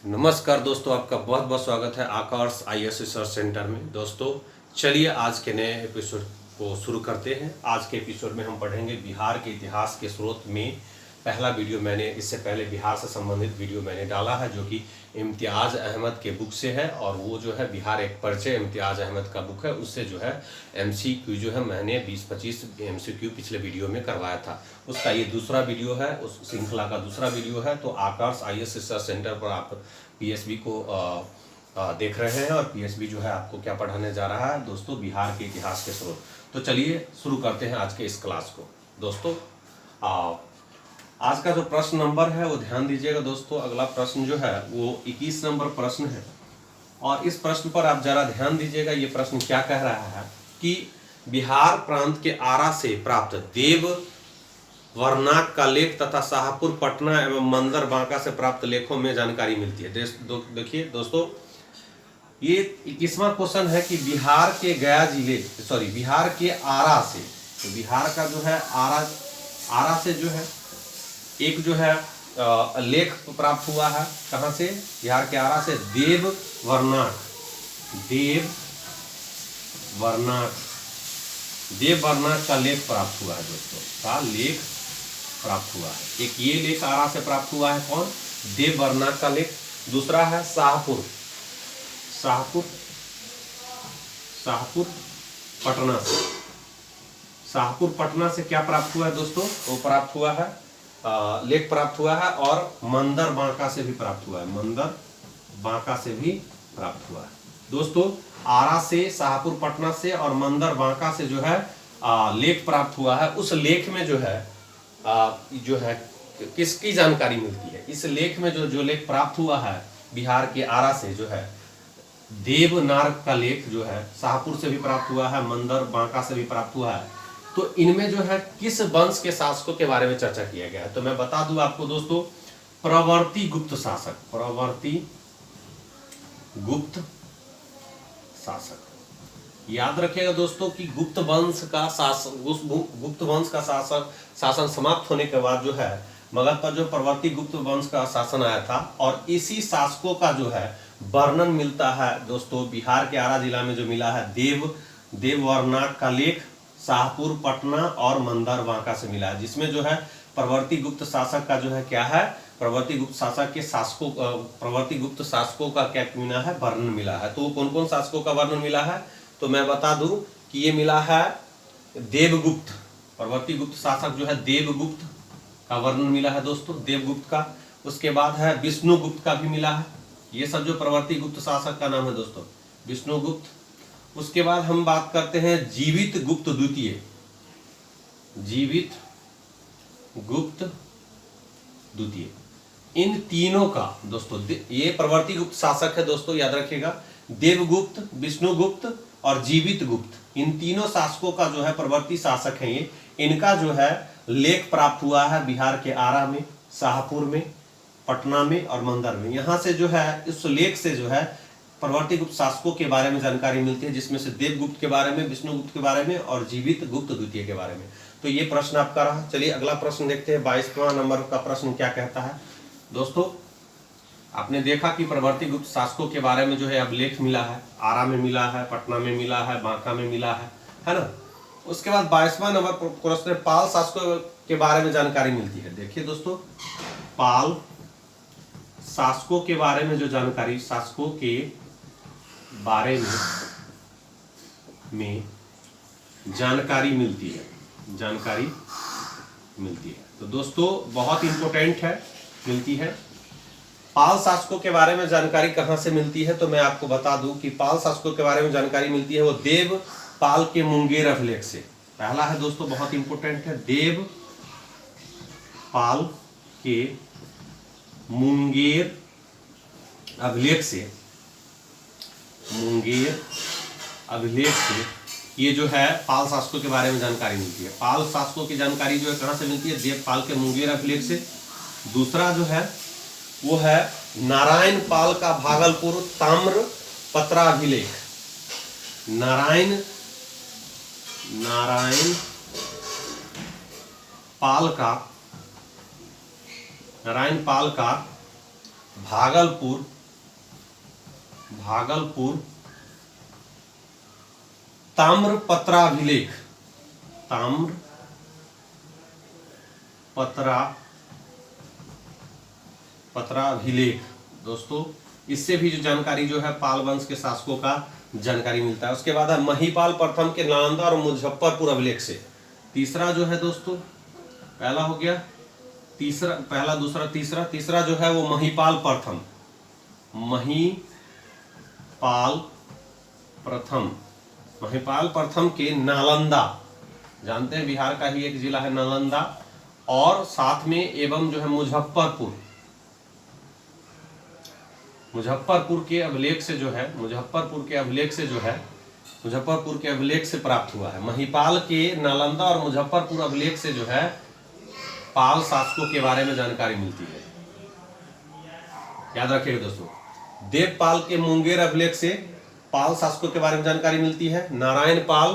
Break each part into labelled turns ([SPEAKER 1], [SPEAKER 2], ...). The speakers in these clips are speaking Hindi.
[SPEAKER 1] नमस्कार दोस्तों, आपका बहुत बहुत स्वागत है आकाश आईएएस रिसर्च सेंटर में। दोस्तों चलिए आज के नए एपिसोड को शुरू करते हैं। आज के एपिसोड में हम पढ़ेंगे बिहार के इतिहास के स्रोत में। पहला वीडियो मैंने इससे पहले बिहार से संबंधित वीडियो मैंने डाला है जो कि इम्तियाज़ अहमद के बुक से है, और वो जो है बिहार एक परिचय इम्तियाज़ अहमद का बुक है। उससे जो है एमसीक्यू जो है मैंने 20-25 एमसीक्यू पिछले वीडियो में करवाया था। उसका ये दूसरा वीडियो है, उस श्रृंखला का दूसरा वीडियो है। तो आकाश आईएएस रिसर्च सेंटर पर आप पीएसबी को देख रहे हैं, और पीएसबी जो है आपको क्या पढ़ाने जा रहा है दोस्तों, बिहार के इतिहास के स्रोत। तो चलिए शुरू करते हैं आज के इस क्लास को। दोस्तों आज का जो प्रश्न नंबर है वो ध्यान दीजिएगा दोस्तों। अगला प्रश्न जो है वो 21 नंबर प्रश्न है, और इस प्रश्न पर आप जरा ध्यान दीजिएगा। ये प्रश्न क्या कह रहा है कि बिहार प्रांत के आरा से प्राप्त देव वर्नाक का लेख तथा शाहपुर पटना एवं मंदर बांका से प्राप्त लेखों में जानकारी मिलती है। देखिए दोस्तों, ये 21वां क्वेश्चन है कि बिहार के बिहार के आरा से, तो बिहार का जो है आरा से जो है एक जो है लेख प्राप्त हुआ है। कहां से? बिहार के आरा से देव वर्नाक का लेख प्राप्त हुआ है दोस्तों, का लेख प्राप्त हुआ है। एक ये लेख आरा से प्राप्त हुआ है, कौन? देव वर्नाक का लेख। दूसरा है शाहपुर पटना से। शाहपुर पटना से क्या प्राप्त हुआ है दोस्तों? वो प्राप्त हुआ है लेख प्राप्त हुआ है, और मंदर बांका से भी प्राप्त हुआ है। दोस्तों आरा से, शाहपुर पटना से और मंदर बांका से जो है लेख प्राप्त हुआ है। उस लेख में जो है किसकी जानकारी मिलती है? इस लेख में जो लेख प्राप्त हुआ है बिहार के आरा से जो है देवनार का लेख जो है शाहपुर से भी प्राप्त हुआ है, मंदर बांका से भी प्राप्त हुआ है। तो इनमें जो है किस वंश के शासकों के बारे में चर्चा किया गया है? तो मैं बता दूं आपको दोस्तों, प्रवर्ती गुप्त शासक। याद रखिएगा दोस्तों कि गुप्त वंश का शासन समाप्त होने के बाद जो है मगध पर जो प्रवर्ती गुप्त वंश का शासन आया था, और इसी शासकों का जो है वर्णन मिलता है दोस्तों बिहार के आरा जिला में जो मिला है देववर्नाक का लेख शाहपुर पटना और मंदर बांका से मिला है, जिसमें जो है प्रवर्ती गुप्त शासक का जो है क्या है, प्रवर्ती गुप्त शासकों का क्या मिला है, वर्णन मिला है। तो कौन कौन शासकों का वर्णन मिला है? तो मैं बता दूं कि ये मिला है देवगुप्त, प्रवर्ती गुप्त शासक जो है देवगुप्त का वर्णन मिला है दोस्तों, देवगुप्त का। उसके बाद है विष्णुगुप्त का भी मिला है। ये सब जो प्रवर्ती गुप्त शासक का नाम है दोस्तों, विष्णुगुप्त। उसके बाद हम बात करते हैं जीवित गुप्त द्वितीय। इन तीनों का दोस्तों, ये प्रवर्ती गुप्त शासक है दोस्तों, याद रखिएगा। देवगुप्त, विष्णुगुप्त और जीवित गुप्त, इन तीनों शासकों का जो है प्रवर्ती शासक है ये। इनका जो है लेख प्राप्त हुआ है बिहार के आरा में, शाहपुर में, पटना में और मंदर में। यहाँ से जो है इस लेख से जो है प्रवर्ती गुप्त शासकों के बारे में जानकारी मिलती है, जिसमें से देवगुप्त के बारे में, विष्णुगुप्त के बारे में और जीवित गुप्त द्वितीय के बारे में। तो ये प्रश्न आपका रहा। चलिए अगला प्रश्न देखते हैं। 22वां नंबर का प्रश्न क्या कहता है दोस्तों? आपने देखा कि प्रवर्ती गुप्त शासकों के बारे में जो है अब लेख मिला है, आरा में मिला है, पटना में मिला है, बांका में मिला है ना। उसके बाद 22वां नंबर प्रश्न पाल शासकों के बारे में जानकारी मिलती है। देखिए दोस्तों, पाल शासकों के बारे में जो जानकारी, शासकों के बारे में जानकारी मिलती है। तो दोस्तों बहुत इंपॉर्टेंट है, मिलती है। पाल शासकों के बारे में जानकारी कहां से मिलती है? तो मैं आपको बता दूं कि पाल शासकों के बारे में जानकारी मिलती है वो देव पाल के मुंगेर अभिलेख से। पहला है दोस्तों, बहुत इंपॉर्टेंट है, देव पाल के मुंगेर अभिलेख से ये जो है पाल शासकों के बारे में जानकारी मिलती है। पाल शासकों की जानकारी जो है कहां से मिलती है? देवपाल के मुंगेर अभिलेख से। दूसरा जो है वो है नारायण पाल का भागलपुर ताम्र पत्राभिलेख। नारायण पाल का भागलपुर, भागलपुर ताम्रपत्राभिलेख, पत्राभिलेख दोस्तों, इससे भी जो जानकारी जो है पाल वंश के शासकों का जानकारी मिलता है। उसके बाद है महिपाल प्रथम के नालंदा और मुजफ्फरपुर अभिलेख से। तीसरा जो है दोस्तों, पहला हो गया, तीसरा, पहला दूसरा तीसरा, तीसरा जो है वो महिपाल प्रथम, महिपाल प्रथम के नालंदा, जानते हैं बिहार का ही एक जिला है नालंदा, और साथ में एवं जो है मुजफ्फरपुर के अभिलेख से जो है, मुजफ्फरपुर के अभिलेख से प्राप्त हुआ है। महिपाल के नालंदा और मुजफ्फरपुर अभिलेख से जो है पाल शासकों के बारे में जानकारी मिलती है। याद रखिएगा दोस्तों, देवपाल के मुंगेर अभिलेख से पाल शासकों के बारे में जानकारी मिलती है। नारायण पाल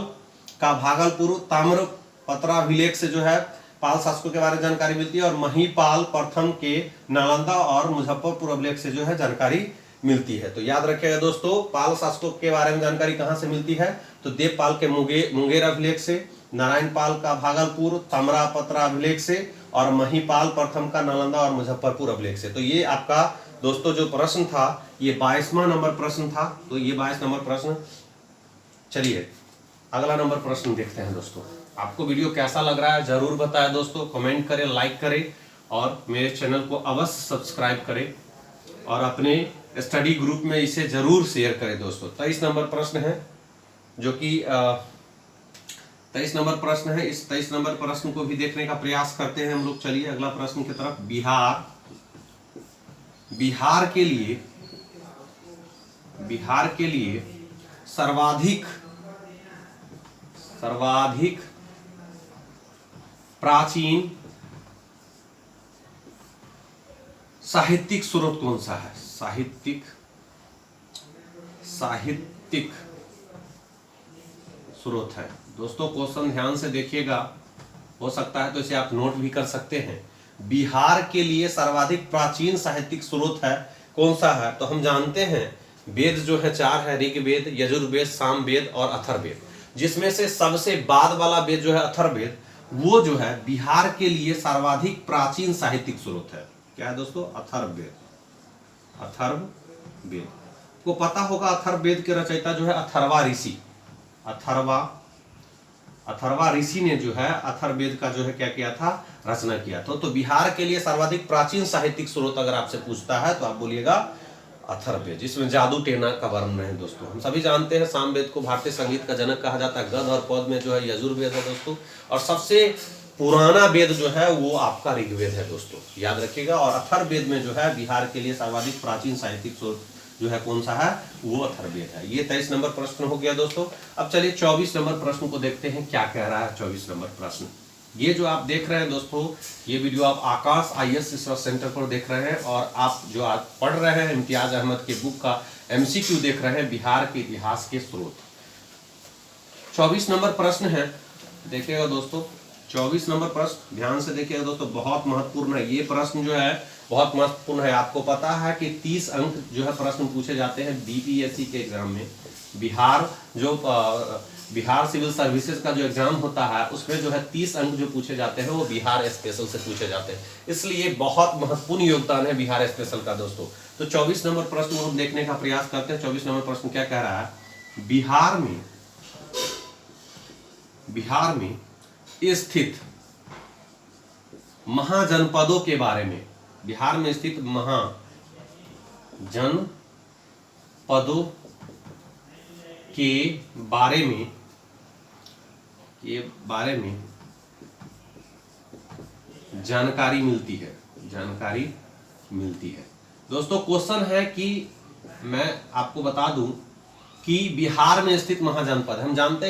[SPEAKER 1] का भागलपुर ताम्रपत्राभिलेख से जो है पाल शासकों के बारे में जानकारी मिलती है, और महिपाल प्रथम के नालंदा और मुजफ्फरपुर अभिलेख से जो है जानकारी मिलती है। तो याद रखिएगा दोस्तों, पाल शासकों के बारे में जानकारी कहां से मिलती है, तो देवपाल के मुंगेर अभिलेख से, नारायण पाल का भागलपुर ताम्रपत्राभिलेख से, और महिपाल प्रथम का नालंदा और मुजफ्फरपुर अभिलेख से। तो ये आपका दोस्तों जो प्रश्न था, ये 22वां नंबर प्रश्न था। तो ये 22 नंबर प्रश्न। चलिए अगला नंबर प्रश्न देखते हैं दोस्तों। आपको वीडियो कैसा लग रहा है जरूर बताएं दोस्तों, कमेंट करें, लाइक करें, और मेरे चैनल को अवश्य सब्सक्राइब करें, और अपने स्टडी ग्रुप में इसे जरूर शेयर करें दोस्तों। 23 नंबर प्रश्न है, जो कि 23 नंबर प्रश्न है। इस 23 नंबर प्रश्न को भी देखने का प्रयास करते हैं हम लोग। चलिए अगला प्रश्न की तरफ। बिहार के लिए सर्वाधिक प्राचीन साहित्यिक स्रोत कौन सा है? साहित्यिक स्रोत है दोस्तों। क्वेश्चन ध्यान से देखिएगा, हो सकता है तो इसे आप नोट भी कर सकते हैं। बिहार के लिए सर्वाधिक प्राचीन साहित्यिक स्रोत है कौन सा है? तो हम जानते हैं वेद जो है 4 है, ऋग्वेद, यजुर्वेद, सामवेद और अथर्ववेद, जिसमें से सबसे बाद वाला वेद जो है अथर्ववेद, वो जो है बिहार के लिए सर्वाधिक प्राचीन साहित्यिक स्रोत है। क्या है दोस्तों? अथर्ववेद। को पता होगा अथर्ववेद के रचयिता जो है अथर्वा ऋषि। अथर्वा ऋषि ने जो है अथर्ववेद का जो है क्या किया था? रचना किया था। तो बिहार के लिए सर्वाधिक प्राचीन साहित्यिक स्रोत अगर आपसे पूछता है तो आप बोलिएगा अथर्ववेद, जिसमें जादू टेना का वर्णन है दोस्तों। हम सभी जानते हैं सामवेद को भारतीय संगीत का जनक कहा जाता है। गद्य और पद्य में जो है यजुर्वेद है दोस्तों, और सबसे पुराना वेद जो है वो आपका ऋग्वेद है दोस्तों, याद रखिएगा। और अथर्ववेद में जो है बिहार के लिए सर्वाधिक प्राचीन साहित्यिक स्रोत जो है कौन सा है? वो अथर्ववेद है। ये 23 नंबर प्रश्न हो गया दोस्तों। अब चलिए 24 नंबर प्रश्न को देखते हैं क्या कह रहा है 24 नंबर प्रश्न। ये जो आप देख रहे हैं दोस्तों, ये वीडियो आप आकाश IAS रिसर्च सेंटर पर देख रहे हैं, और आप जो आज पढ़ रहे हैं इम्तियाज अहमद के बुक का MCQ देख रहे हैं, बिहार के इतिहास के स्रोत। 24 नंबर प्रश्न है, देखिएगा दोस्तों। 24 नंबर प्रश्न ध्यान से देखिएगा दोस्तों, बहुत महत्वपूर्ण है। ये प्रश्न जो है बहुत महत्वपूर्ण है। आपको पता है कि 30 अंक जो है प्रश्न पूछे जाते हैं BPSC के एग्जाम में। बिहार सिविल सर्विसेज का जो एग्जाम होता है उसमें जो है 30 अंक जो पूछे जाते हैं वो बिहार स्पेशल से पूछे जाते हैं, इसलिए बहुत महत्वपूर्ण योगदान है बिहार स्पेशल का दोस्तों। तो 24 नंबर प्रश्न हम देखने का प्रयास करते हैं। 24 नंबर प्रश्न क्या कह रहा है? बिहार में स्थित महाजनपदों के बारे में, बिहार में स्थित महाजनपदों के बारे में जानकारी मिलती है दोस्तों। क्वेश्चन है कि मैं आपको बता दूं कि बिहार में स्थित महाजनपद, हम जानते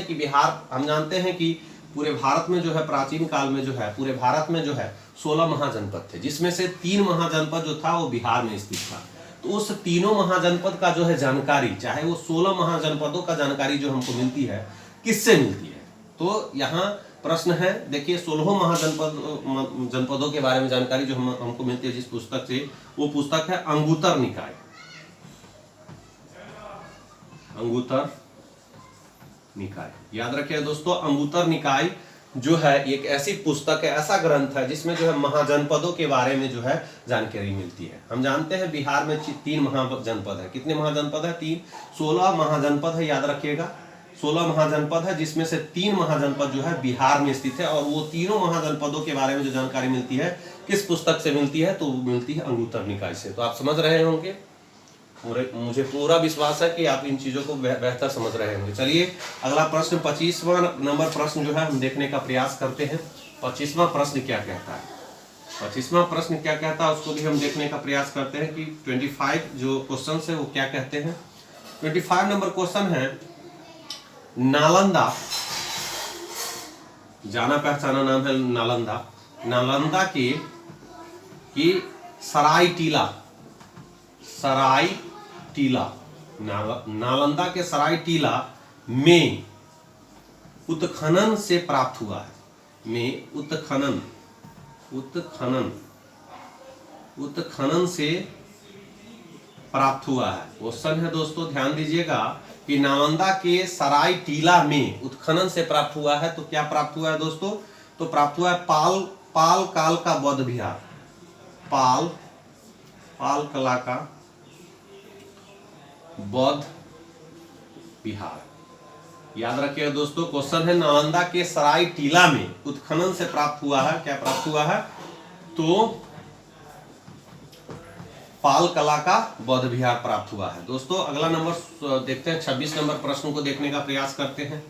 [SPEAKER 1] हैं कि पूरे भारत में जो है प्राचीन काल में जो है पूरे भारत में जो है 16 महाजनपद थे, जिसमें से 3 महाजनपद जो था वो बिहार में स्थित था। तो उस तीनों महाजनपद का जो है जानकारी, चाहे वो 16 महाजनपदों का जानकारी जो हमको मिलती है, किससे मिलती है? तो यहाँ प्रश्न है देखिए 16 जनपदों के बारे में जानकारी जो हमको मिलती है जिस पुस्तक से, वो पुस्तक है अंगुत्तर निकाय। अंगुत्तर निकाय, याद रखिए दोस्तों, अंगुत्तर निकाय जो है एक ऐसी पुस्तक है, ऐसा ग्रंथ है जिसमें जो है महाजनपदों के बारे में जो है जानकारी मिलती है। हम जानते हैं बिहार में 3 महाजनपद है। कितने महाजनपद है? 3। 16 महाजनपद है, याद रखिएगा 16 महाजनपद है, जिसमें से 3 महाजनपद जो है बिहार में स्थित है। और वो तीनों महाजनपदों के बारे में जो जानकारी मिलती है किस पुस्तक से मिलती है? तो मिलती है अंगुत्तर निकाय से। तो आप समझ रहे होंगे, मुझे पूरा विश्वास है कि आप इन चीजों को बेहतर समझ रहे होंगे। चलिए अगला प्रश्न 25वां नंबर प्रश्न जो है हम देखने का प्रयास करते हैं। 25वां प्रश्न क्या कहता है? 25वां प्रश्न क्या कहता है उसको भी हम देखने का प्रयास करते हैं कि 25 जो क्वेश्चन है वो क्या कहते हैं। 25 नंबर क्वेश्चन है, नालंदा, जाना पहचाना नाम है नालंदा, नालंदा के नालंदा के सरायटीला में उत्खनन से प्राप्त हुआ है। में उत्खनन से प्राप्त हुआ है। क्वेश्चन है दोस्तों, ध्यान दीजिएगा कि नालंदा के सरायटीला में उत्खनन से प्राप्त हुआ है। तो क्या प्राप्त हुआ है दोस्तों? तो प्राप्त हुआ है पाल काल का बौद्ध विहार। पाल कला का बौद्ध विहार, याद रखिएगा दोस्तों। क्वेश्चन है नालंदा के सरायटीला में उत्खनन से प्राप्त हुआ है। क्या प्राप्त हुआ है? तो पाल कला का बौद्ध विहार प्राप्त हुआ है। दोस्तों अगला नंबर देखते हैं, 26 नंबर प्रश्न को देखने का प्रयास करते हैं।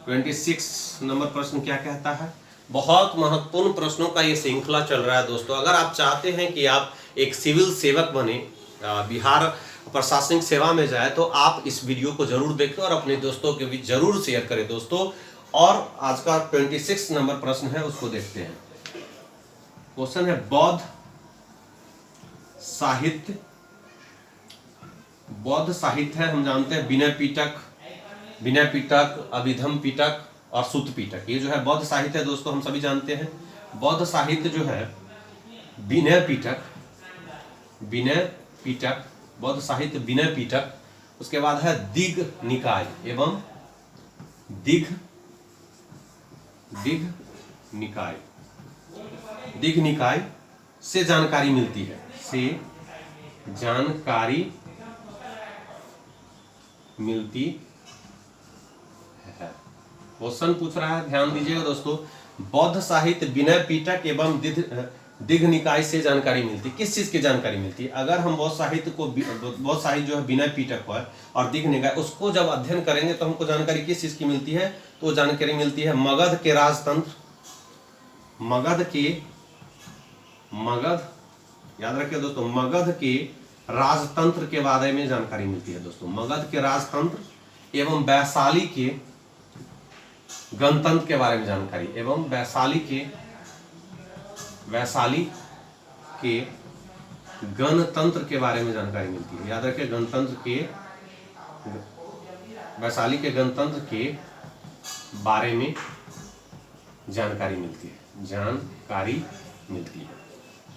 [SPEAKER 1] 26 नंबर प्रश्न क्या कहता है? बहुत महत्वपूर्ण प्रश्नों का ये श्रृंखला चल रहा है दोस्तों। अगर आप चाहते हैं कि आप एक सिविल सेवक बने, बिहार प्रशासनिक सेवा में जाए, तो आप इस वीडियो को जरूर देखें और अपने दोस्तों के बीच जरूर शेयर करें दोस्तों। और आज का 26 नंबर प्रश्न है उसको देखते हैं। क्वेश्चन है, बौद्ध साहित्य है, हम जानते हैं विनय पिटक, अभिधम पिटक और सुत्त पिटक, ये जो है बौद्ध साहित्य है दोस्तों, हम सभी जानते हैं। बौद्ध साहित्य जो है विनय पिटक, बौद्ध साहित्य विनय पिटक, उसके बाद है दिघ निकाय एवं दिघ निकाय से जानकारी मिलती है। क्वेश्चन पूछ रहा है, ध्यान दीजिएगा दोस्तों, बौद्ध साहित्य विनय पिटक एवं दिघ निकाय से जानकारी मिलती है। किस चीज की जानकारी मिलती है? अगर हम बौद्ध साहित्य जो है विनय पिटक है और दिघ निकाय, उसको जब अध्ययन करेंगे तो हमको जानकारी किस चीज की मिलती है? तो जानकारी मिलती है मगध के राजतंत्र, याद रखिए दोस्तों, मगध के राजतंत्र के बारे में जानकारी मिलती है दोस्तों। मगध के राजतंत्र एवं वैशाली के गणतंत्र के बारे में जानकारी, एवं वैशाली के गणतंत्र के बारे में जानकारी मिलती है। याद रखिए, वैशाली के गणतंत्र के बारे में जानकारी मिलती है।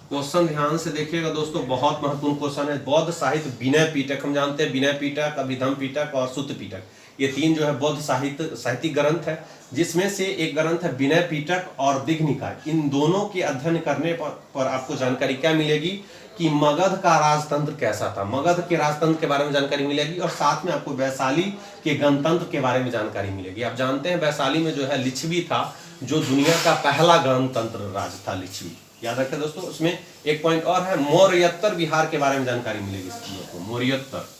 [SPEAKER 1] क्वेश्चन ध्यान से देखिएगा दोस्तों, बहुत महत्वपूर्ण क्वेश्चन है। बौद्ध साहित्य विनय पिटक, हम जानते हैं विनय पिटक, अभिधम पिटक और सुत्त पिटक, ये 3 जो है बौद्ध साहित्यिक ग्रंथ है, जिसमें से एक ग्रंथ है विनय पिटक और दिघ निकाय। इन दोनों के अध्ययन करने पर आपको जानकारी क्या मिलेगी कि मगध का राजतंत्र कैसा था, मगध के राजतंत्र के बारे में जानकारी मिलेगी, और साथ में आपको वैशाली के गणतंत्र के बारे में जानकारी मिलेगी। आप जानते हैं वैशाली में जो है लिच्छवी था, जो दुनिया का पहला गणतंत्र राज था लिच्छवी। याद रखें दोस्तों। उसमें एक पॉइंट और है, मौर्योत्तर बिहार के बारे में जानकारी मिलेगी इसको, मौर्योत्तर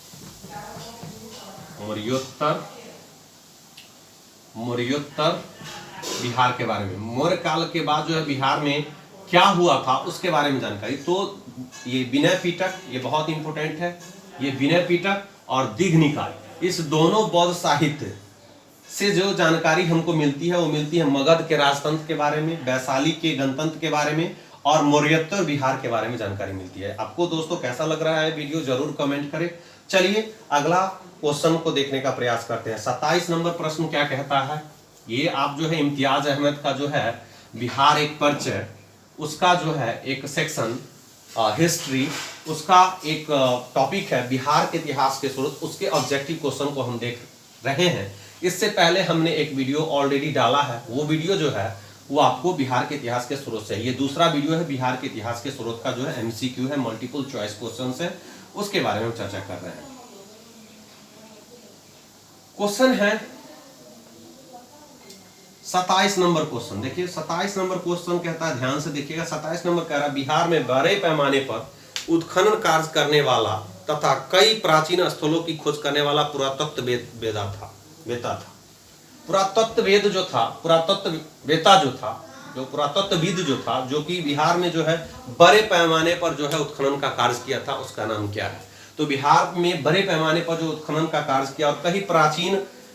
[SPEAKER 1] बिहार के बारे में, मौर्य काल के बाद जो है बिहार में क्या हुआ था उसके बारे में जानकारी। तो ये विनय पिटक, ये बहुत इंपॉर्टेंट है, ये विनय पिटक और दिघ निकाय, इस दोनों बौद्ध साहित्य से जो जानकारी हमको मिलती है वो मिलती है मगध के राजतंत्र के बारे में, वैशाली के गणतंत्र के बारे में और मौर्योत्तर बिहार के बारे में जानकारी मिलती है। आपको दोस्तों कैसा लग रहा है वीडियो, जरूर कमेंट करें। चलिए अगला क्वेश्चन को देखने का प्रयास करते हैं। 27 नंबर प्रश्न क्या कहता है? ये आप जो है इम्तियाज अहमद का जो है बिहार एक परिचय, उसका जो है एक सेक्शन हिस्ट्री, उसका एक टॉपिक है बिहार के इतिहास के स्रोत, उसके ऑब्जेक्टिव क्वेश्चन को हम देख रहे हैं। इससे पहले हमने एक वीडियो ऑलरेडी डाला है, वो वीडियो जो है वो आपको बिहार के इतिहास के स्रोत से, ये दूसरा वीडियो है बिहार के इतिहास के स्रोत का, जो है एमसीक्यू है, मल्टीपल चॉइस क्वेश्चन है, उसके बारे में हम चर्चा कर रहे हैं। क्वेश्चन है 27 नंबर क्वेश्चन। देखिए 27 नंबर क्वेश्चन कहता है, ध्यान से देखिएगा, 27 नंबर कह रहा है बिहार में बड़े पैमाने पर उत्खनन कार्य करने वाला तथा कई प्राचीन स्थलों की खोज करने वाला पुरातत्ववेत्ता था। पुरातत्ववेद जो था, पुरातत्ववेत्ता जो था, जो पुरातत्वविद जो था, जो कि बिहार में जो है बड़े पैमाने पर जो है उत्खनन का कार्य किया था, उसका नाम क्या है? तो बिहार में बड़े पैमाने पर जो उत्खनन का कार्य किया और कई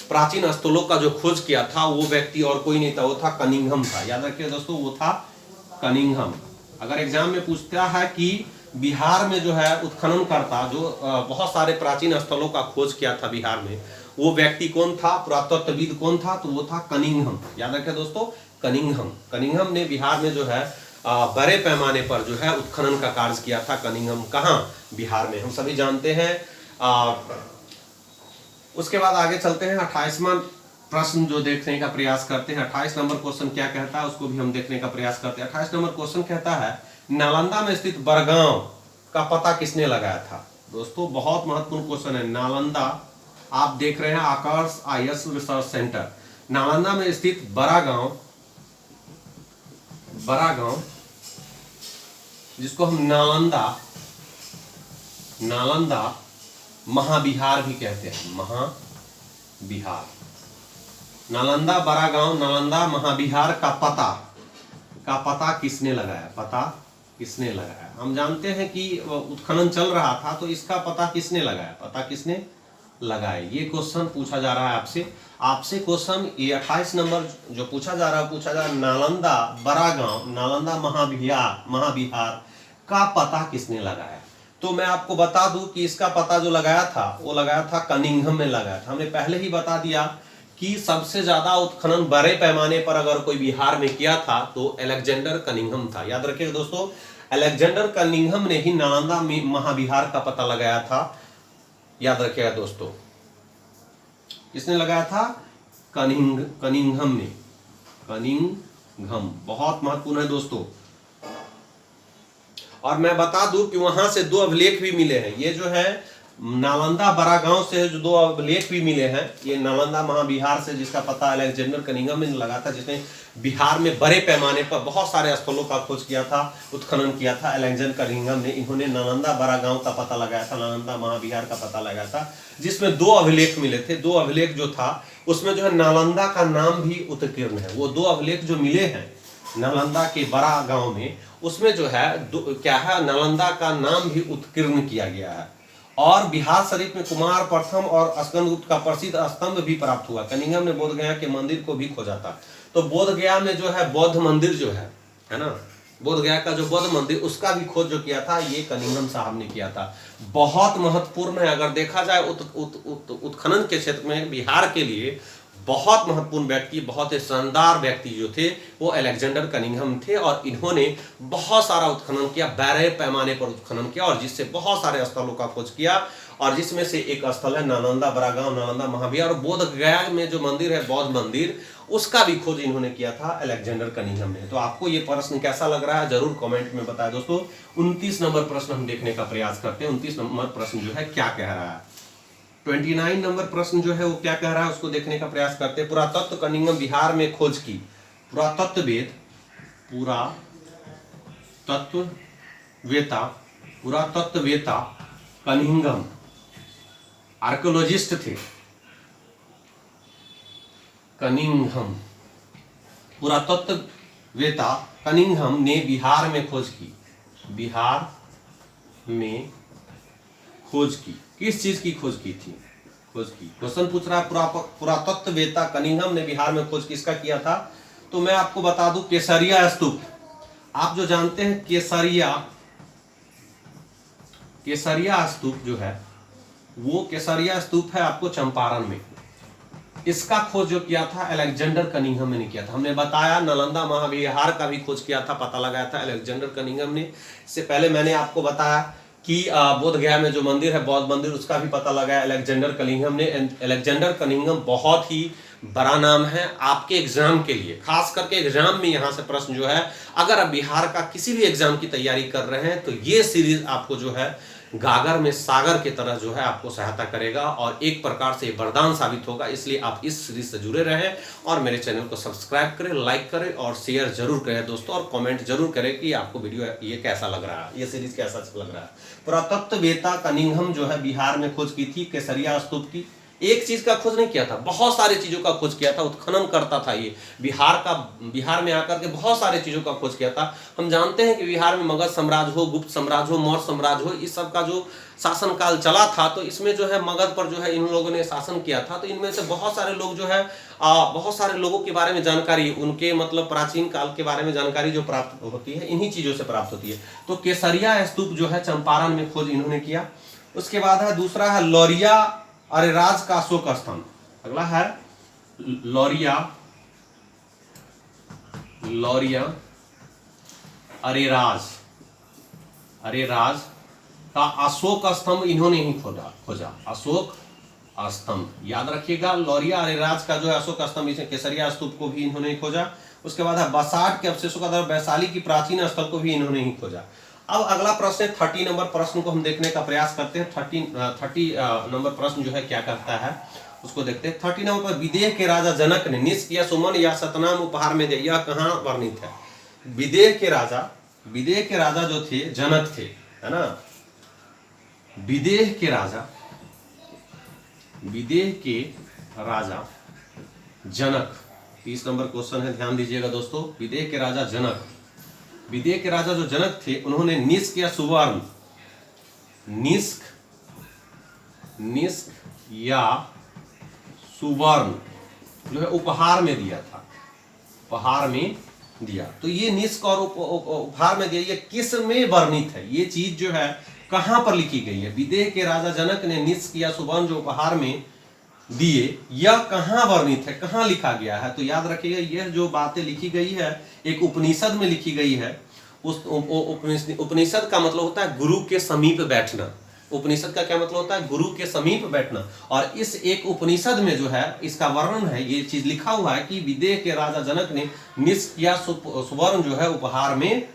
[SPEAKER 1] प्राचीन स्थलों का जो खोज किया था, वो व्यक्ति और कोई नहीं था, वो था कनिंघम था। याद रखिए दोस्तों, वो था कनिंघम। अगर एग्जाम में पूछता है कि बिहार में जो है उत्खनन करता, जो बहुत सारे प्राचीन स्थलों का खोज किया था बिहार में, वो व्यक्ति कौन था, पुरातत्वविद कौन था? तो वो था कनिंघम। याद रखिए दोस्तों, कनिंघम ने बिहार में जो है बड़े पैमाने पर जो है उत्खनन का कार्य किया था। कनिंघम कहाँ? बिहार में, हम सभी जानते हैं। उसके बाद आगे चलते हैं, 28वां प्रश्न जो देखने का प्रयास करते हैं। 28 नंबर क्वेश्चन क्या कहता है, उसको भी हम देखने का प्रयास करते हैं। 28 नंबर क्वेश्चन कहता है नालंदा में स्थित बड़गांव का पता किसने लगाया था? दोस्तों बहुत महत्वपूर्ण क्वेश्चन है। नालंदा, आप देख रहे हैं आकर्ष आईएएस रिसर्च सेंटर, नालंदा में स्थित बड़ा गांव जिसको हम नालंदा महाबिहार भी कहते हैं, महाबिहार। नालंदा बड़ा गांव, नालंदा महाबिहार का पता किसने लगाया? हम जानते हैं कि उत्खनन चल रहा था, तो इसका पता किसने लगाया? ये क्वेश्चन पूछा जा रहा है आपसे क्वेश्चन। ये 28 नंबर जो पूछा जा रहा है, नालंदा बड़ा गांव, नालंदा महाबिहार का पता किसने लगाया? तो मैं आपको बता दूं कि इसका पता जो लगाया था, वो लगाया था कनिंघम ने लगाया था। हमने पहले ही बता दिया कि सबसे ज्यादा उत्खनन बड़े पैमाने पर अगर कोई बिहार में किया था तो अलेक्जेंडर कनिंघम था। याद रखिएगा दोस्तों, अलेक्जेंडर कनिंघम ने ही नालंदा में महाबिहार का पता लगाया था। याद रखिएगा दोस्तों, किसने लगाया था? कनिंघम ने। कनिंघम बहुत महत्वपूर्ण है दोस्तों। और मैं बता दूं कि वहां से 2 अभिलेख भी मिले हैं। ये जो है नालंदा बड़ा गांव से जो 2 अभिलेख भी मिले हैं, ये नालंदा महाबिहार से, जिसका पता अलेक्जेंडर कनिंघम ने लगा था, जिसने बिहार में बड़े पैमाने पर बहुत सारे स्थलों का खोज किया था, उत्खनन किया था। अलेक्जेंडर कनिंघम ने, इन्होंने नालंदा बड़ा गांव का पता लगाया था, नालंदा महाबिहार का पता लगाया था, जिसमें 2 अभिलेख मिले थे। 2 अभिलेख जो था उसमें जो है नालंदा का नाम भी उत्कीर्ण है। वो 2 अभिलेख जो मिले हैं नालंदा के बड़ा गांव में, उसमें जो है क्या है, नालंदा का नाम भी उत्कीर्ण किया गया है। और बिहार शरीफ में कुमार प्रथम और स्कंदगुप्त का प्रसिद्ध स्तंभ भी प्राप्त हुआ। कनिंघम ने बोध गया के मंदिर को भी खोजा था। तो बोध गया में जो है बौद्ध मंदिर जो है ना, बोध गया का जो बौद्ध मंदिर, उसका भी खोज जो किया था ये कनिंघम साहब ने किया था। बहुत महत्वपूर्ण है। अगर देखा जाए उत्खनन के क्षेत्र में बिहार के लिए बहुत महत्वपूर्ण व्यक्ति, बहुत ही शानदार व्यक्ति जो थे, वो अलेक्जेंडर कनिंघम थे। और इन्होंने बहुत सारा उत्खनन किया, बड़े पैमाने पर उत्खनन किया, और जिससे बहुत सारे स्थलों का खोज किया। और जिसमें से एक स्थल है नालंदा बड़ा गांव, नालंदा महाबिहार, और बोध गया में जो मंदिर है बौद्ध मंदिर, उसका भी खोज इन्होंने किया था अलेक्जेंडर कनिंघम ने। तो आपको ये प्रश्न कैसा लग रहा है जरूर कमेंट में बताएं दोस्तों। 29 नंबर प्रश्न हम देखने का प्रयास करते हैं। 29 नंबर प्रश्न जो है क्या कह रहा है? 29 नंबर प्रश्न जो है वो क्या कह रहा है, उसको देखने का प्रयास करते हैं। पुरातत्व कनिंघम बिहार में खोज की। पुरातत्ववेत्ता कनिंघम आर्कियोलॉजिस्ट थे। कनिंघम, पुरातत्ववेत्ता कनिंघम ने बिहार में खोज की। बिहार में खोज की, किस चीज की खोज की थी? क्वेश्चन पूछ रहा है पुरातत्ववेत्ता कनिंघम ने बिहार में खोज किसका किया था? तो मैं आपको बता दूं केसरिया स्तूप। आप जो जानते हैं केसरिया स्तूप जो है, वो केसरिया स्तूप है आपको चंपारण में। इसका खोज जो किया था अलेक्जेंडर कनिंघम ने किया था। हमने बताया नालंदा महाविहार का भी खोज किया था, पता लगाया था अलेक्जेंडर कनिंघम ने। इससे पहले मैंने आपको बताया कि बोध गया में जो मंदिर है बौद्ध मंदिर, उसका भी पता लगाया अलेक्जेंडर कनिंघम ने। अलेक्जेंडर कनिंघम बहुत ही बड़ा नाम है आपके एग्जाम के लिए, खास करके एग्जाम में यहाँ से प्रश्न जो है, अगर आप बिहार का किसी भी एग्जाम की तैयारी कर रहे हैं तो ये सीरीज आपको जो है गागर में सागर की तरह जो है आपको सहायता करेगा और एक प्रकार से वरदान साबित होगा। इसलिए आप इस सीरीज से जुड़े रहें और मेरे चैनल को सब्सक्राइब करें, लाइक करें और शेयर जरूर करें दोस्तों, और कमेंट जरूर करें कि आपको वीडियो ये कैसा लग रहा है, ये सीरीज कैसा लग रहा है। पुरातत्ववेत्ता कनिंघम जो है बिहार में खोज की थी केसरिया स्तूप की। एक चीज का खोज नहीं किया था, बहुत सारी चीजों का खोज किया था, उत्खनन करता था ये बिहार में आकर के बहुत सारी चीजों का खोज किया था। हम जानते हैं कि बिहार में मगध साम्राज्य हो, गुप्त साम्राज्य हो, मौर्य साम्राज्य हो, इस सब का जो शासनकाल चला था, तो इसमें जो है मगध पर जो है इन लोगों ने शासन किया था। तो इनमें से बहुत सारे लोग जो है बहुत सारे लोगों के बारे में जानकारी, उनके मतलब प्राचीन काल के बारे में जानकारी जो प्राप्त होती है इन्हीं चीजों से प्राप्त होती है। तो केसरिया स्तूप जो है चंपारण में खोज इन्होंने किया। उसके बाद है दूसरा है लौरिया अरेराज का अशोक स्तंभ। अगला है लौरिया अरेराज का अशोक स्तंभ इन्होंने ही खोजा अशोक स्तंभ, याद रखिएगा। लौरिया अरेराज का जो है अशोक स्तंभ, इसे केसरिया स्तूप को भी इन्होंने ही खोजा। उसके बाद है बसाठ के अवशेषों का द्वारा वैशाली की प्राचीन स्थल को भी इन्होंने ही खोजा। अब अगला प्रश्न है 30 नंबर प्रश्न को हम देखने का प्रयास करते हैं। 30 नंबर प्रश्न जो है क्या करता है उसको देखते हैं। 30 नंबर पर विदेह के राजा जनक ने निष्क या सुमन या सतनाम उपहार में दिया, यह कहाँ वर्णित है? विदेह के राजा जो थे जनक थे, है ना। विदेह के राजा जनक, 30 नंबर क्वेश्चन है, ध्यान दीजिएगा दोस्तों। विदेह के राजा जो जनक थे, उन्होंने निष्क या सुवर्ण, जो है उपहार में दिया था, तो ये निष्क और उपहार में दिया, ये किस में वर्णित है? ये चीज जो है कहां पर लिखी गई है? विदेह के राजा जनक ने निष्क या सुवर्ण जो उपहार में दिए, यह कहां वर्णित है, कहां लिखा गया है? तो याद रखिएगा, यह जो बातें लिखी गई है एक उपनिषद में लिखी गई है। उस उपनिषद का मतलब होता है गुरु के समीप बैठना। उपनिषद का क्या मतलब होता है? गुरु के समीप बैठना। और इस एक उपनिषद में जो है इसका वर्णन है, ये चीज लिखा हुआ है कि विदेह के राजा जनक ने निष्क या सुवर्ण जो है उपहार में,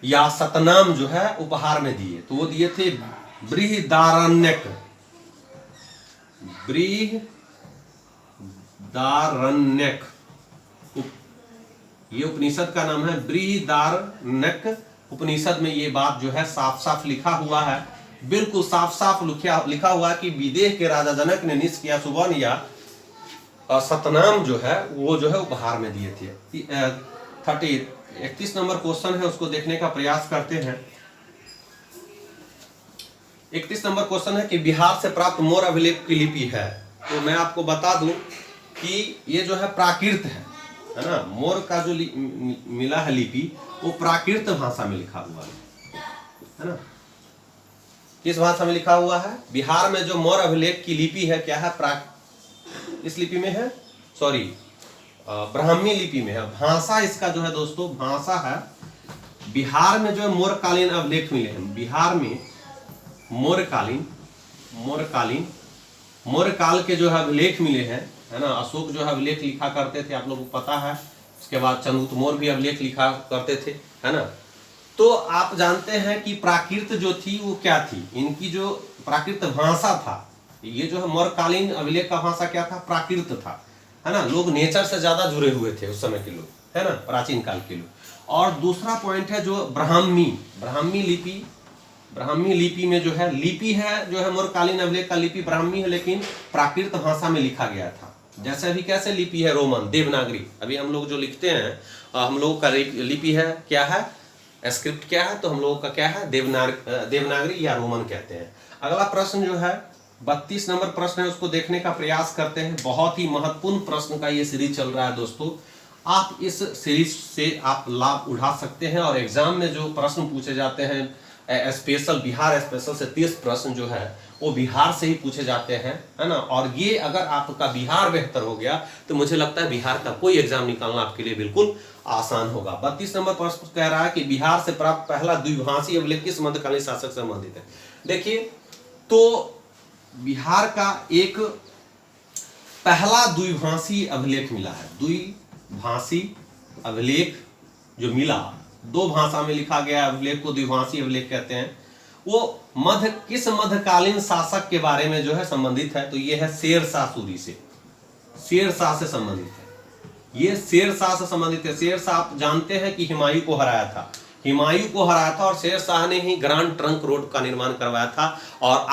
[SPEAKER 1] या सतनाम जो है उपहार में दिए। तो वो दिए थे बृहदारण्यक, ये उपनिषद का नाम है बृहदारण्यक उपनिषद में ये बात जो है साफ साफ लिखा हुआ है, बिल्कुल साफ साफ लिखा हुआ है कि विदेह के राजा जनक ने निष्क या सुवर्ण या सतनाम जो है वो जो है उपहार में दिए थे। 31 नंबर क्वेश्चन है, उसको देखने का प्रयास करते हैं। 31 नंबर क्वेश्चन है कि बिहार से प्राप्त मोर अभिलेख की लिपि है। तो मैं आपको बता दूं कि ये जो है प्राकृत है ना। मोर का जो मिला है लिपि वो प्राकृत भाषा में लिखा हुआ है ना। किस भाषा में लिखा हुआ है? बिहार में जो मोर अभिलेख की लिपि है क्या है? इस लिपि में है, सॉरी ब्राह्मी लिपि में है। भाषा इसका जो है दोस्तों, भाषा है बिहार में जो है मौर्यकालीन अभिलेख मिले हैं। बिहार में मौर्यकाल के जो है अभिलेख मिले हैं, है ना। अशोक जो है अभिलेख लिखा करते थे, आप लोगों को पता है। उसके बाद चंद्रगुप्त मौर्य भी अभिलेख लिखा करते थे, है ना। तो आप जानते हैं कि प्राकृत जो थी वो क्या थी? इनकी जो प्राकृत भाषा था, ये जो है मौर्यकालीन अभिलेख का भाषा क्या था? प्राकृत था, है ना। लोग नेचर से ज्यादा जुड़े हुए थे उस समय के लोग, है ना, प्राचीन काल के लोग। और दूसरा पॉइंट है जो ब्राह्मी लिपि में जो है लिपि है, जो है मौर्यकालीन अभिलेख का लिपि ब्राह्मी है, लेकिन प्राकृत भाषा में लिखा गया था। जैसे अभी कैसे लिपि है रोमन, देवनागरी, अभी हम लोग जो लिखते हैं, हम लोगों का लिपि है क्या है, स्क्रिप्ट क्या है, तो हम लोगों का क्या है, देवनागरी या रोमन कहते हैं। अगला प्रश्न जो है 32 नंबर प्रश्न है, उसको देखने का प्रयास करते हैं। बहुत ही महत्वपूर्ण प्रश्न का ये सीरीज चल रहा है दोस्तों। आप इस सीरीज से आप लाभ उठा सकते हैं और एग्जाम में जो प्रश्न पूछे जाते हैं स्पेशल, बिहार स्पेशल से 30 प्रश्न जो है वो बिहार से ही पूछे जाते हैं, है ना। और ये अगर आपका बिहार बेहतर हो गया तो मुझे लगता है बिहार का कोई एग्जाम निकालना आपके लिए बिल्कुल आसान होगा। 32 नंबर प्रश्न कह रहा है कि बिहार से प्राप्त पहला द्विभाषी अभिलेख किस मध्यकालीन शासक से संबंधित है। देखिए, तो बिहार का एक पहला द्विभाषी अभिलेख मिला है। द्विभाषी अभिलेख जो मिला, दो भाषा में लिखा गया अभिलेख को द्विभाषी अभिलेख कहते हैं। वो किस मध्यकालीन शासक के बारे में जो है संबंधित है, तो ये है शेरशाह सूरी से, शेरशाह से संबंधित है। ये शेरशाह से संबंधित है। शेरशाह आप जानते हैं कि हुमायूं को हराया था, हुमायूं को हराया था और शेरशाह ने ही ग्रांड ट्रंक रोड का निर्माण करवाया था और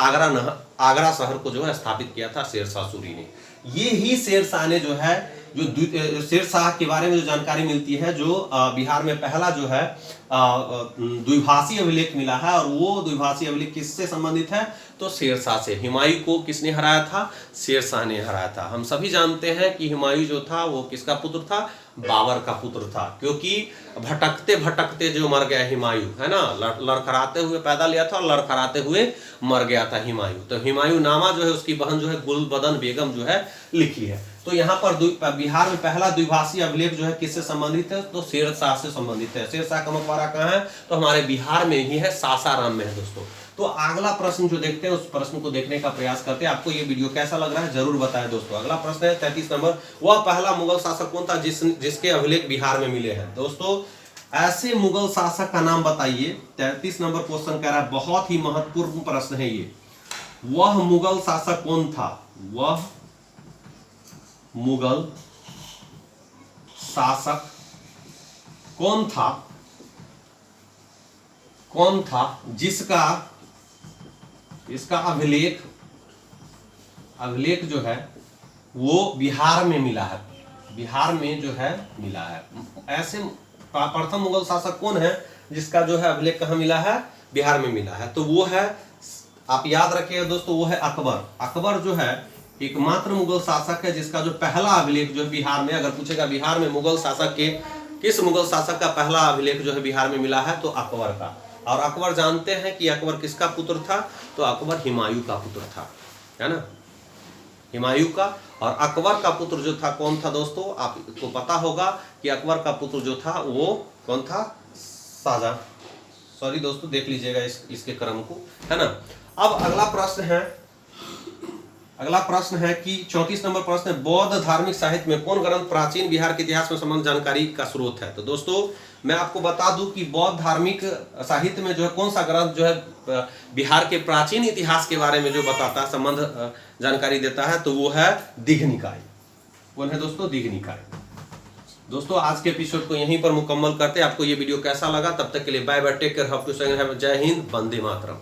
[SPEAKER 1] आगरा शहर को जो है स्थापित किया था शेरशाह सूरी ने। ये ही शेरशाह ने जो है, जो शेरशाह के बारे में जो जानकारी मिलती है, जो बिहार में पहला जो है द्विभाषी अभिलेख मिला है, और वो द्विभाषी अभिलेख किससे संबंधित है, तो शेरशाह से। हुमायूं को किसने हराया था, शेरशाह ने हराया था। हम सभी जानते हैं कि हुमायूं जो था वो किसका पुत्र था, बाबर का पुत्र था, क्योंकि भटकते भटकते जो मर गया हुमायूं, है ना, लड़खड़ाते हुए पैदा लिया था और लड़खड़ाते हुए मर गया था हुमायूं। तो हुमायूं नामा जो है उसकी बहन जो है गुलबदन बेगम जो है लिखी है। तो यहाँ पर बिहार में पहला द्विभाषी अभिलेख जो है किससे संबंधित है, तो शेरशाह से संबंधित है। शेरशाह का मकबरा कहाँ है, तो हमारे बिहार में ही है, सासाराम में है दोस्तों। तो अगला प्रश्न जो देखते हैं उस प्रश्न को देखने का प्रयास करते हैं। आपको ये वीडियो कैसा लग रहा है जरूर बताएं दोस्तों। अगला प्रश्न है 33 नंबर, वह पहला मुगल शासक कौन था जिसके अभिलेख बिहार में मिले हैं। दोस्तों, ऐसे मुगल शासक का नाम बताइए। 33 नंबर क्वेश्चन कह रहा है, बहुत ही महत्वपूर्ण प्रश्न है ये। वह मुगल शासक कौन था, वह मुगल शासक कौन था जिसका इसका अभिलेख जो है वो बिहार में मिला है, बिहार में जो है मिला है। ऐसे प्रथम मुगल शासक कौन है जिसका जो है अभिलेख कहाँ मिला है, बिहार में मिला है, तो वो है, आप याद रखिएगा दोस्तों, वो है अकबर। अकबर जो है एकमात्र मुगल शासक है जिसका जो पहला अभिलेख जो है बिहार में, अगर पूछेगा बिहार में मुगल शासक के किस मुगल शासक का पहला अभिलेख जो है बिहार में मिला है, तो अकबर का। और अकबर जानते हैं कि अकबर किसका पुत्र था, तो अकबर हुमायूं का पुत्र था, है ना, हुमायूं का। और अकबर का पुत्र जो था कौन था दोस्तों, आपको पता होगा कि अकबर का पुत्र जो था वो कौन था, शाहजहां। सॉरी दोस्तों, देख लीजिएगा इसके क्रम को, है ना। अब अगला प्रश्न है कि 34 नंबर प्रश्न है, बौद्ध धार्मिक साहित्य में कौन ग्रंथ प्राचीन बिहार के इतिहास में संबंधित जानकारी का स्रोत है। तो दोस्तों, मैं आपको बता दूं कि बौद्ध धार्मिक साहित्य में जो है कौन सा ग्रंथ जो है बिहार के प्राचीन इतिहास के बारे में जो बताता है, संबंध जानकारी देता है, तो वो है दीघ निकाय। कौन है दोस्तों, दीघ निकाय। दोस्तों, आज के एपिसोड को यहीं पर मुकम्मल करते हैं। आपको ये वीडियो कैसा लगा, तब तक के लिए bye bye, take care, have to Jai Hind, Vande Mataram.